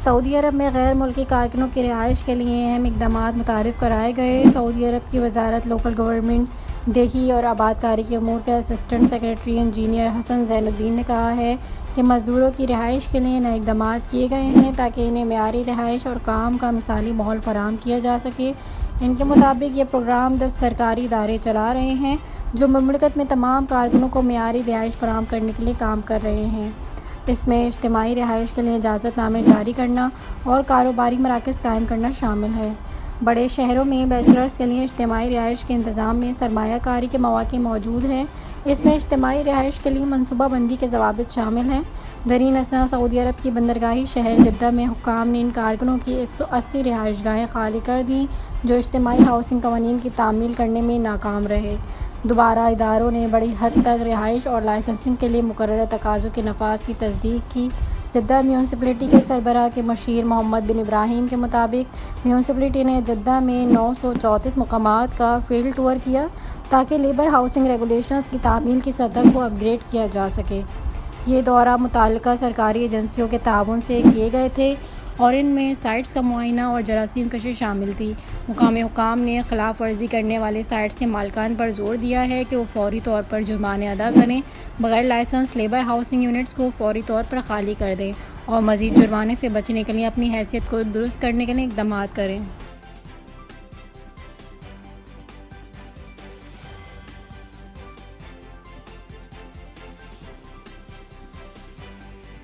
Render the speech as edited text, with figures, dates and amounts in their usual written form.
سعودی عرب میں غیر ملکی کارکنوں کی رہائش کے لیے اہم اقدامات متعارف کرائے گئے۔ سعودی عرب کی وزارت لوکل گورنمنٹ، دیہی اور آبادکاری کے امور کے اسسٹنٹ سیکرٹری انجینئر حسن زین الدین نے کہا ہے کہ مزدوروں کی رہائش کے لیے نئے اقدامات کیے گئے ہیں تاکہ انہیں معیاری رہائش اور کام کا مثالی ماحول فراہم کیا جا سکے۔ ان کے مطابق یہ پروگرام 10 سرکاری ادارے چلا رہے ہیں جو مملکت میں تمام کارکنوں کو معیاری رہائش فراہم کرنے کے لیے کام کر رہے ہیں۔ اس میں اجتماعی رہائش کے لیے اجازت نامے جاری کرنا اور کاروباری مراکز قائم کرنا شامل ہے۔ بڑے شہروں میں بیچلرز کے لیے اجتماعی رہائش کے انتظام میں سرمایہ کاری کے مواقع موجود ہیں۔ اس میں اجتماعی رہائش کے لیے منصوبہ بندی کے ضوابط شامل ہیں۔ دریں اثنا سعودی عرب کی بندرگاہی شہر جدہ میں حکام نے ان کارکنوں کی 180 رہائش گاہیں خالی کر دیں جو اجتماعی ہاؤسنگ قوانین کی تعمیل کرنے میں ناکام رہے۔ دوبارہ اداروں نے بڑی حد تک رہائش اور لائسنسنگ کے لیے مقررہ تقاضوں کے نفاذ کی تصدیق کی۔ جدہ میونسپلٹی کے سربراہ کے مشیر محمد بن ابراہیم کے مطابق میونسپلٹی نے جدہ میں 934 مقامات کا فیلڈ ٹور کیا تاکہ لیبر ہاؤسنگ ریگولیشنز کی تعمیل کی سطح کو اپ گریڈ کیا جا سکے۔ یہ دورہ متعلقہ سرکاری ایجنسیوں کے تعاون سے کیے گئے تھے اور ان میں سائٹس کا معائنہ اور جراثیم کشی شامل تھی۔ مقامی حکام نے خلاف ورزی کرنے والے سائٹس کے مالکان پر زور دیا ہے کہ وہ فوری طور پر جرمانے ادا کریں، بغیر لائسنس لیبر ہاؤسنگ یونٹس کو فوری طور پر خالی کر دیں اور مزید جرمانے سے بچنے کے لیے اپنی حیثیت کو درست کرنے کے لیے اقدامات کریں۔